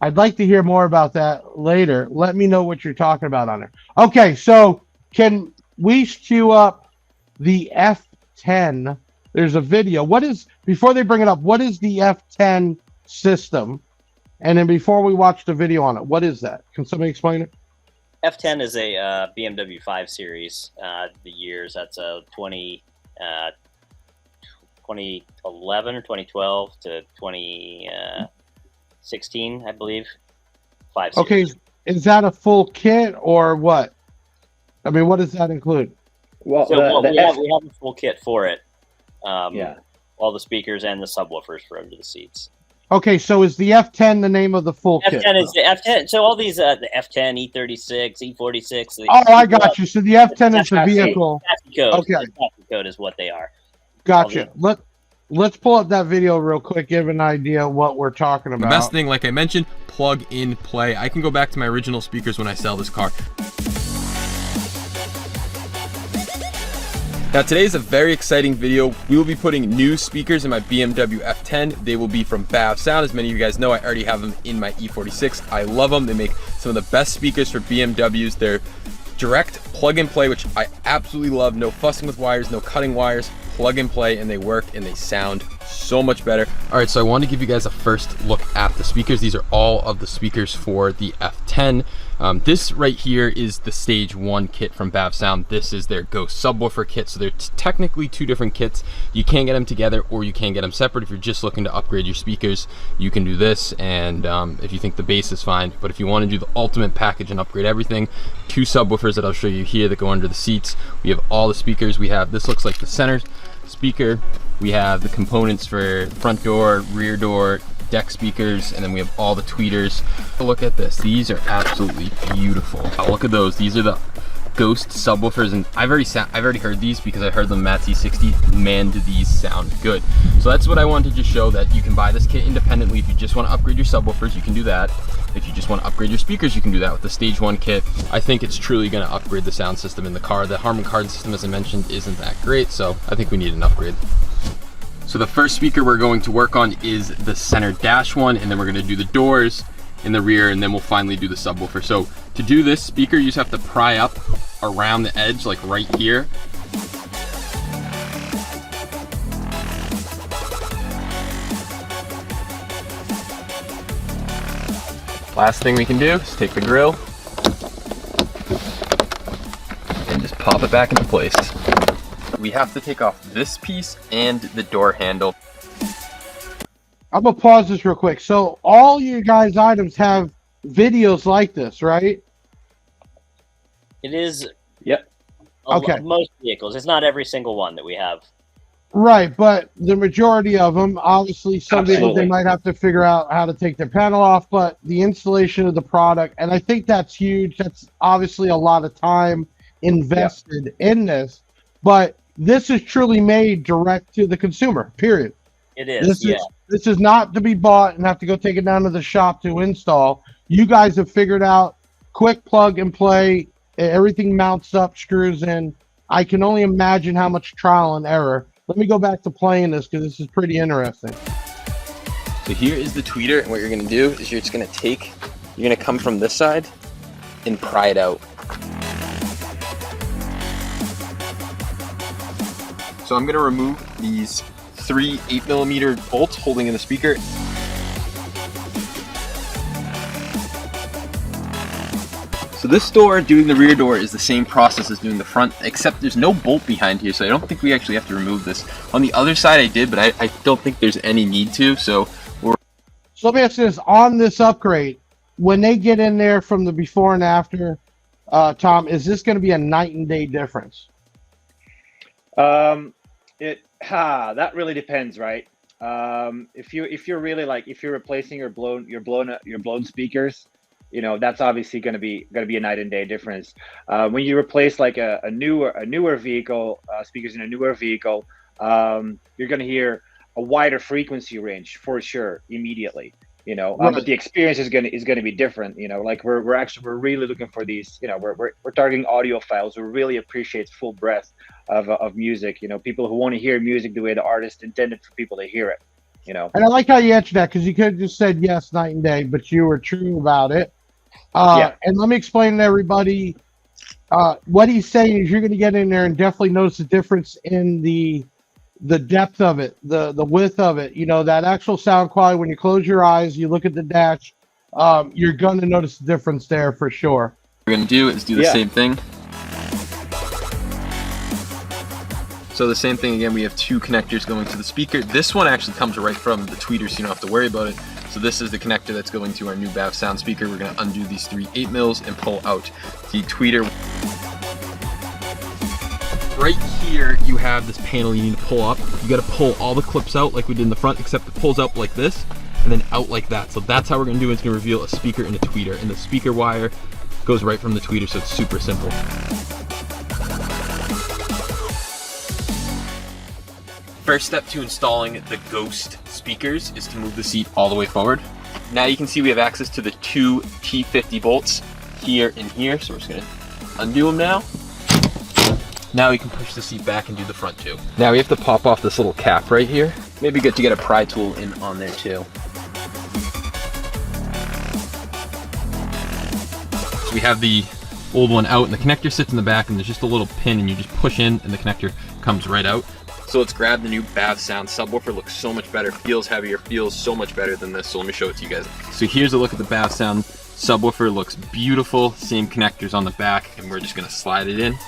I'd like to hear more about that later. Let me know what you're talking about on there. Okay, so can we queue up the F10. There's a video. What is, before they bring it up, what is the F10 system? And then before we watch the video on it, what is that? Can somebody explain it? F10 is a BMW 5 Series. The years, that's a 2011 or 2012 to 2016, I believe. 5 Series. Okay, is that a full kit or what? I mean, what does that include? Well, so we have a full kit for it. All the speakers and the subwoofers for under the seats. Okay, so is the F10 the name of the full kit? F10 is the F10. So all these, the F10, E36, E46. Oh, I got you. So the F10 is the vehicle. Okay. The code is what they are. Gotcha. Let's pull up that video real quick, give an idea what we're talking about. The best thing, like I mentioned, plug in play. I can go back to my original speakers when I sell this car. Now today is a very exciting video. We will be putting new speakers in my BMW F10. They will be from BavSound. As many of you guys know, I already have them in my E46. I love them. They make some of the best speakers for BMWs. They're direct plug and play, which I absolutely love. No fussing with wires, no cutting wires, plug and play, and they work and they sound so much better. All right, so I want to give you guys a first look at the speakers. These are all of the speakers for the F10. This right here is the stage 1 kit from BavSound. This is their Ghost subwoofer kit. So they're technically 2 different kits. You can get them together or you can get them separate. If you're just looking to upgrade your speakers, you can do this. And if you think the bass is fine, but if you want to do the ultimate package and upgrade everything, 2 subwoofers that I'll show you here that go under the seats. We have all the speakers. We have, this looks like the center speaker. We have the components for front door, rear door, deck speakers, and then we have all the tweeters. Look at this. These are absolutely beautiful. Oh, look at those. These are the Ghost subwoofers, and I've already heard these because I heard them at T60. Man, do these sound good. So that's what I wanted to just show, that you can buy this kit independently. If you just want to upgrade your subwoofers, you can do that. If you just want to upgrade your speakers, you can do that with the stage 1 kit. I think it's truly going to upgrade the sound system in the car. The Harman Kardon system, as I mentioned, isn't that great, so I think we need an upgrade. So the first speaker we're going to work on is the center dash one, and then we're going to do the doors in the rear, and then we'll finally do the subwoofer. So to do this speaker, you just have to pry up around the edge, like right here. Last thing we can do is take the grill and just pop it back into place. We have to take off this piece and the door handle. I'm gonna pause this real quick. So all your guys' items have videos like this, right? It is. Yep. Okay. Most vehicles. It's not every single one that we have. Right, but the majority of them, obviously, some vehicles they might have to figure out how to take their panel off, but the installation of the product, and I think that's huge. That's obviously a lot of time invested in this, but this is truly made direct to the consumer, period. It is, This is not to be bought and have to go take it down to the shop to install. You guys have figured out quick plug and play. Everything mounts up, screws in. I can only imagine how much trial and error. Let me go back to playing this because this is pretty interesting. So here is the tweeter, and what you're going to do is you're just going to come from this side and pry it out. So I'm going to remove these 3 8mm bolts holding in the speaker. So this door, doing the rear door, is the same process as doing the front, except there's no bolt behind here, so I don't think we actually have to remove this. On the other side I did, but I don't think there's any need to, so let me ask you this, on this upgrade, when they get in there from the before and after, Tom, is this going to be a night and day difference? That really depends, right? If you're really like, if you're replacing your blown speakers, you know, that's obviously going to be a night and day difference. When you replace like a newer vehicle, speakers in a newer vehicle, you're going to hear a wider frequency range for sure immediately. You know, Right. but the experience is going to be different. You know, like we're really looking for these. You know, we're targeting audiophiles who really appreciate full breadth of music. You know, people who want to hear music the way the artist intended for people to hear it. You know, And I like how you answered that because you could have just said yes, night and day, but you were true about it. Yeah. And let me explain to everybody What he's saying is you're going to get in there and definitely notice the difference in the depth of it, the width of it. You know, that actual sound quality. When you close your eyes, you look at the dash, you're going to notice the difference there for sure. What we're going to do is do the same thing. So the same thing again, we have two connectors going to the speaker. This one actually comes right from the tweeter, so you don't have to worry about it. So this is the connector that's going to our new BavSound speaker. We're going to undo these 3 8mm and pull out the tweeter. Right here, you have this panel you need to pull up. You got to pull all the clips out like we did in the front, except it pulls up like this and then out like that. So that's how we're going to do it. It's going to reveal a speaker and a tweeter, and the speaker wire goes right from the tweeter, so it's super simple. First step to installing the Ghost speakers is to move the seat all the way forward. Now you can see we have access to the 2 T50 bolts here and here, so we're just going to undo them now. Now you can push the seat back and do the front too. Now we have to pop off this little cap right here. Maybe good to get a pry tool in on there too. So we have the old one out and the connector sits in the back, and there's just a little pin and you just push in and the connector comes right out. So let's grab the new BavSound subwoofer. Looks so much better, feels heavier, feels so much better than this. So let me show it to you guys. So here's a look at the BavSound subwoofer. Looks beautiful, same connectors on the back, and we're just gonna slide it in.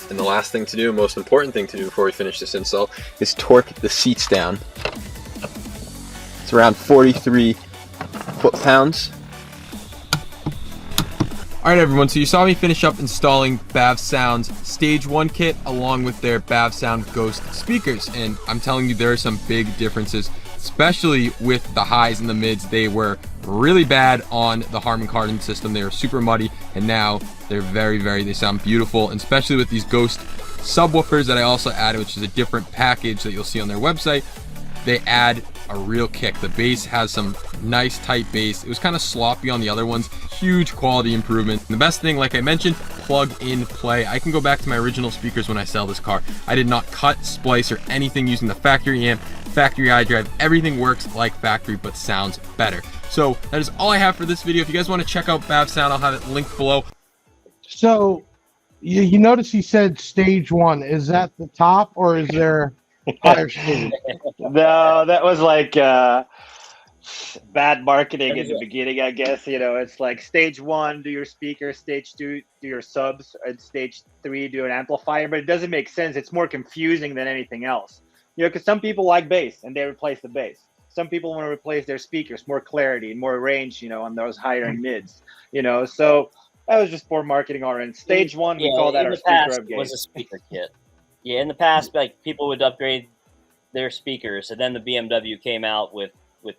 And the last thing to do, most important thing to do before we finish this install, is torque the seats down. It's around 43 foot-pounds. Alright everyone, so you saw me finish up installing BavSound's Stage 1 kit along with their BavSound Ghost speakers, and I'm telling you there are some big differences, especially with the highs and the mids. They were really bad on the Harman Kardon system. They were super muddy, and now they're they sound beautiful, and especially with these Ghost subwoofers that I also added, which is a different package that you'll see on their website. They add a real kick. The bass has some nice tight bass. It was kind of sloppy on the other ones. Huge quality improvement. And the best thing, like I mentioned, plug in play. I can go back to my original speakers when I sell this car. I did not cut, splice, or anything using the factory amp, factory iDrive. Everything works like factory but sounds better. So that is all I have for this video. If you guys want to check out BavSound, I'll have it linked below. So you notice he said Stage 1. Is that the top, or is there higher stage? No, that was like bad marketing in the beginning, I guess. You know, it's like Stage 1, do your speaker, Stage 2, do your subs, and Stage 3, do an amplifier. But it doesn't make sense. It's more confusing than anything else. You know, because some people like bass and they replace the bass. Some people want to replace their speakers, more clarity and more range, you know, on those higher end mids, you know. So that was just poor marketing on our end. Stage 1, we call that our speaker upgrade. Was a speaker kit. Yeah, in the past, like people would upgrade their speakers, and then the BMW came out with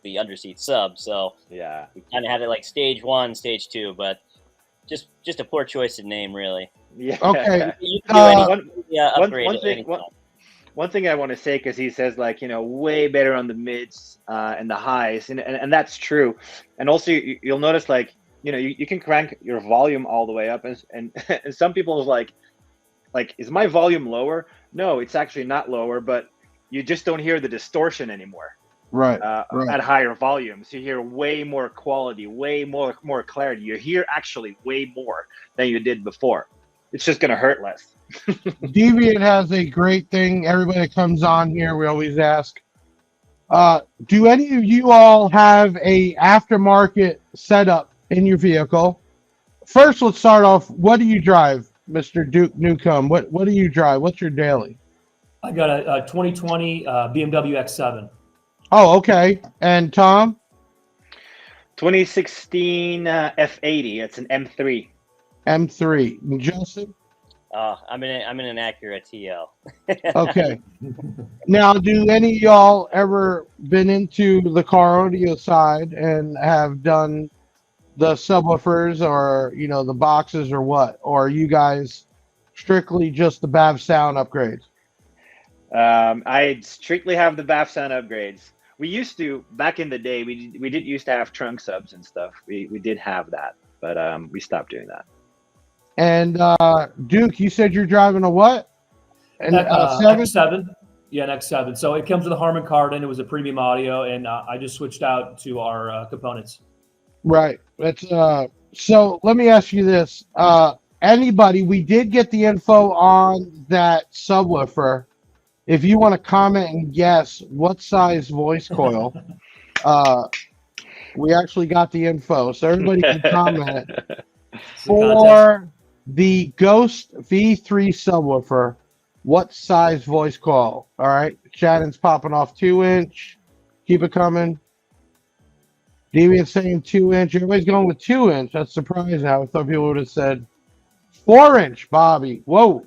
the underseat sub. So yeah, we kind of had it like Stage 1, Stage 2, but just a poor choice of name, really. Yeah. Okay. You can do upgrade one thing I want to say, because he says, like, you know, way better on the mids and the highs, and that's true. And also you'll notice, like, you know, you can crank your volume all the way up, and and some people is like, is my volume lower? No, it's actually not lower, but you just don't hear the distortion anymore. Right. At higher volumes, you hear way more quality, way more clarity. You hear actually way more than you did before. It's just going to hurt less. Deviant has a great thing. Everybody that comes on here, we always ask, do any of you all have a aftermarket setup in your vehicle? First, let's start off. What do you drive, Mr. Duke Newcomb? What do you drive? What's your daily? I got a 2020 BMW X7. Oh, okay. And Tom? 2016 F80. It's an M3. M3. And Joseph? I'm in an Acura TL. Okay. Now, do any of y'all ever been into the car audio side and have done the subwoofers, or, you know, the boxes, or what? Or are you guys strictly just the BavSound upgrades? I strictly have the BavSound upgrades. We used to, back in the day, we did used to have trunk subs and stuff. We did have that, but we stopped doing that. And Duke, you said you're driving a what? An X7? Yeah, an X7. So it comes with a Harman Kardon. It was a premium audio, and I just switched out to our components. Right. That's So let me ask you this. Anybody, we did get the info on that subwoofer. If you want to comment and guess what size voice coil, we actually got the info. So everybody can comment for the Ghost V3 subwoofer. What size voice coil? All right. Shannon's popping off 2-inch. Keep it coming. Deviant's saying 2-inch. Everybody's going with 2-inch. That's surprising. I thought people would have said 4-inch, Bobby. Whoa.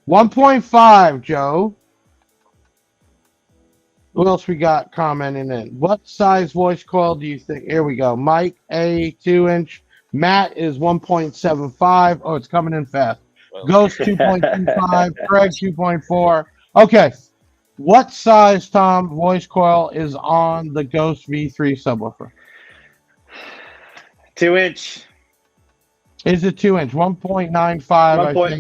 1.5, Joe. Who else we got commenting in? What size voice coil do you think? Here we go. Mike, A, 2-inch. Matt is 1.75. Oh, it's coming in fast. Ghost 2.25. Craig 2.4. Okay. What size, Tom, voice coil is on the Ghost V3 subwoofer? 2-inch. Is it 2-inch? 1.95.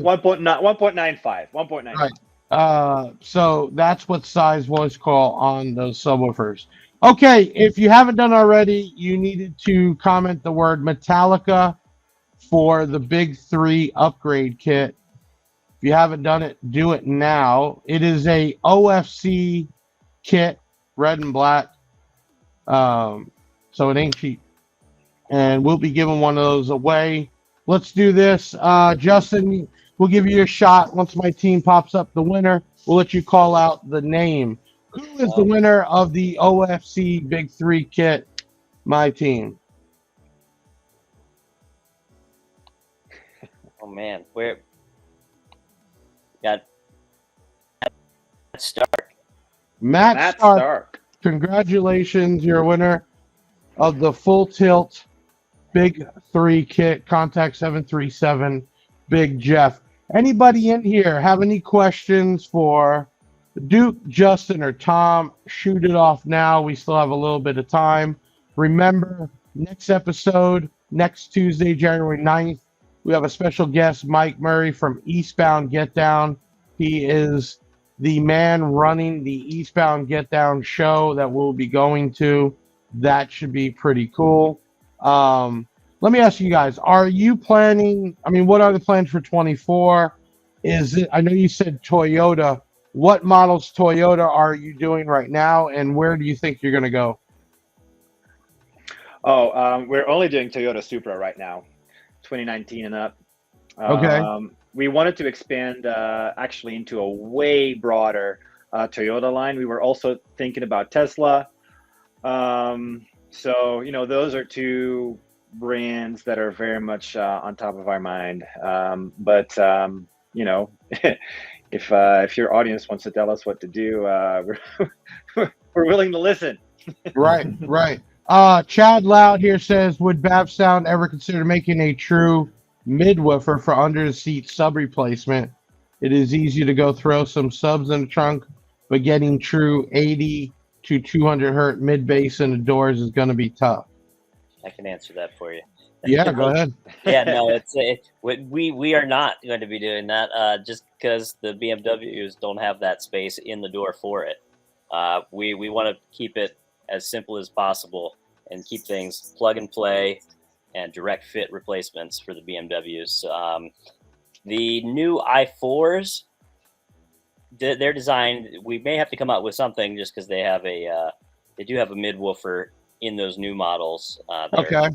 1.95. 1.95. Right. So that's what size voice coil on those subwoofers. Okay, if you haven't done already, you needed to comment the word Metallica for the Big 3 upgrade kit. If you haven't done it, do it now. It is a OFC kit, red and black. So it ain't cheap. And we'll be giving one of those away. Let's do this. Justin, we'll give you a shot. Once my team pops up the winner, we'll let you call out the name. Who is the winner of the OFC Big 3 kit? My team. Oh man, where got Stark. Matt Stark. Congratulations, you're a winner of the Full Tilt Big 3 kit. Contact 737 Big Jeff. Anybody in here have any questions for Duke, Justin, or Tom? Shoot it off now. We still have a little bit of time. Remember, next episode, next Tuesday, January 9th, we have a special guest, Mike Murray from Eastbound Get Down. He is the man running the Eastbound Get Down show that we'll be going to. That should be pretty cool. Let me ask you guys, are you planning, what are the plans for 24? I know you said Toyota. What models Toyota are you doing right now, and where do you think you're going to go? We're only doing Toyota Supra right now, 2019 and up. Okay. We wanted to expand actually into a way broader Toyota line. We were also thinking about Tesla. So, those are two brands that are very much on top of our mind. But if your audience wants to tell us what to do, we're willing to listen. Right. Chad Loud here says, would BavSound ever consider making a true mid-woofer for under-the-seat sub replacement? It is easy to go throw some subs in the trunk, but getting true 80 to 200 hertz mid-bass in the doors is going to be tough. I can answer that for you. Yeah, go ahead. Yeah, no, we are not going to be doing that just because the BMWs don't have that space in the door for it. We want to keep it as simple as possible and keep things plug and play and direct fit replacements for the BMWs. The new i4s, they're designed. We may have to come out with something just because they have they do have a mid woofer in those new models. Okay.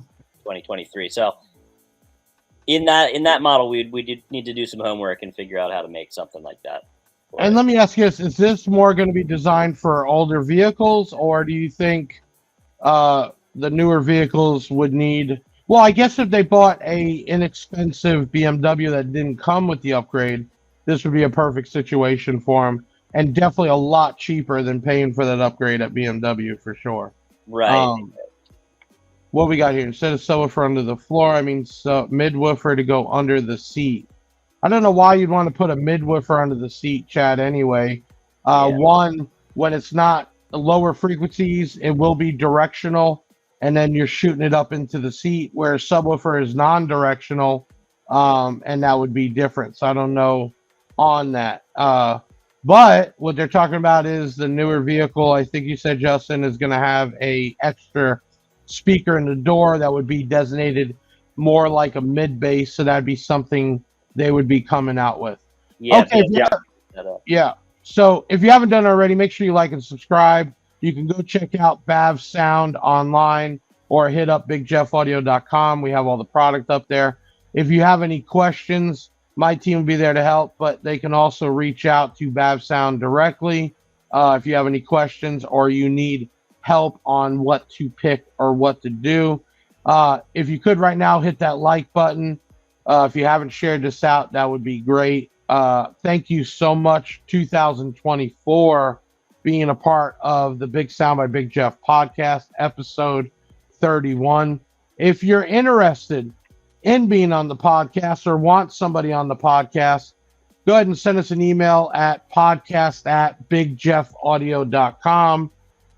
2023. So in that model, we did need to do some homework and figure out how to make something like that. And let me ask you this: is this more going to be designed for older vehicles, or do you think the newer vehicles would need? Well, I guess if they bought a inexpensive BMW that didn't come with the upgrade, this would be a perfect situation for them, and definitely a lot cheaper than paying for that upgrade at BMW for sure. Right. What we got here? Instead of subwoofer under the floor, so mid-woofer to go under the seat. I don't know why you'd want to put a mid-woofer under the seat, Chad, anyway. One, when it's not lower frequencies, it will be directional, and then you're shooting it up into the seat, where subwoofer is non-directional, and that would be different. So I don't know on that. But what they're talking about is the newer vehicle, I think you said, Justin, is going to have a extra speaker in the door that would be designated more like a mid bass, so that'd be something they would be coming out with. Yeah. Okay. Yeah. So if you haven't done it already, make sure you like and subscribe. You can go check out BavSound online or hit up bigjeffaudio.com. We have all the product up there. If you have any questions, my team will be there to help, but they can also reach out to BavSound directly if you have any questions or you need help on what to pick or what to do. If you could right now, hit that like button. If you haven't shared this out, that would be great. Thank you so much, 2024, being a part of the Big Sound by Big Jeff podcast, episode 31. If you're interested in being on the podcast or want somebody on the podcast, go ahead and send us an email at podcast@bigjeffaudio.com.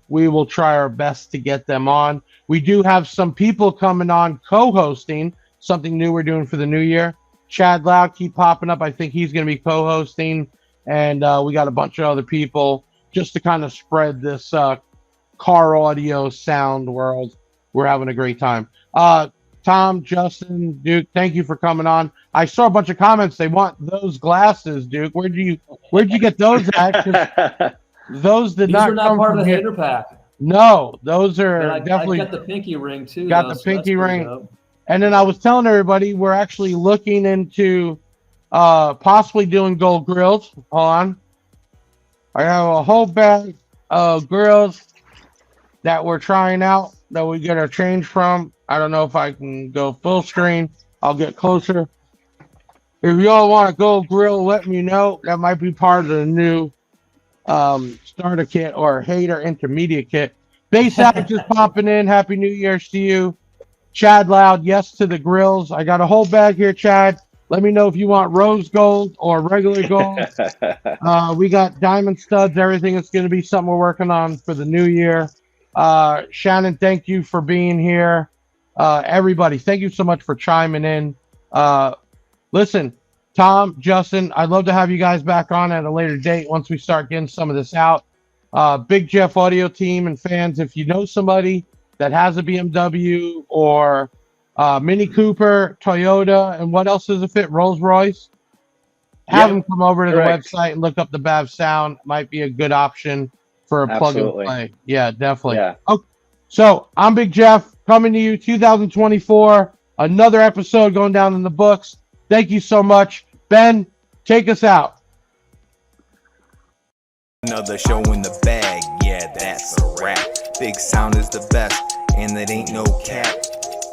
We will try our best to get them on. We do have some people coming on co-hosting, something new we're doing for the new year. Chad Loud keep popping up. I think he's going to be co-hosting, and we got a bunch of other people just to kind of spread this car audio sound world. We're having a great time. Tom, Justin, Duke, thank you for coming on. I saw a bunch of comments. They want those glasses, Duke. Where'd you get those at? 'Cause those did These not are not come part from of the here. hater pack. No, those are I definitely got the pinky ring too. got though, the so pinky that's pretty ring. dope. And then I was telling everybody we're actually looking into possibly doing gold grills. Hold on. I have a whole bag of grills that we're trying out that we get our change from. I don't know if I can go full screen. I'll get closer. If y'all want a gold grill, let me know. That might be part of the new starter kit or hater intermediate kit. BavSound just popping in. Happy New Year's to you. Chad Loud, yes to the grills. I got a whole bag here, Chad. Let me know if you want rose gold or regular gold. We got diamond studs, everything. It's going to be something we're working on for the new year. Shannon, thank you for being here. Everybody, thank you so much for chiming in. Listen, Tom, Justin, I'd love to have you guys back on at a later date once we start getting some of this out. Big Jeff Audio team and fans, if you know somebody that has a BMW or Mini Cooper, Toyota, and what else does it fit? Rolls Royce. Have them come over to the website and look up the BavSound. Might be a good option for a plug and play. Yeah, definitely. Yeah. Okay. So I'm Big Jeff coming to you 2024. Another episode going down in the books. Thank you so much. Ben, take us out. Another show in the bag, yeah, that's a wrap. Big Sound is the best, and that ain't no cap.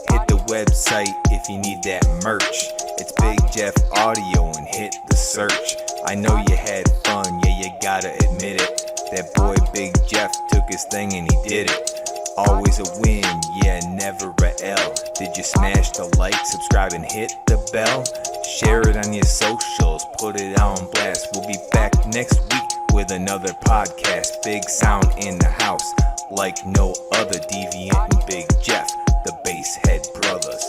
Hit the website if you need that merch. It's Big Jeff Audio and hit the search. I know you had fun, yeah, you gotta admit it. That boy Big Jeff took his thing and he did it. Always a win, yeah, never a L. Did you smash the like, subscribe, and hit the bell? Share it on your socials, put it on blast. We'll be back next week with another podcast. Big Sound in the house, like no other. Deviant and Big Jeff, the Basshead Brothers.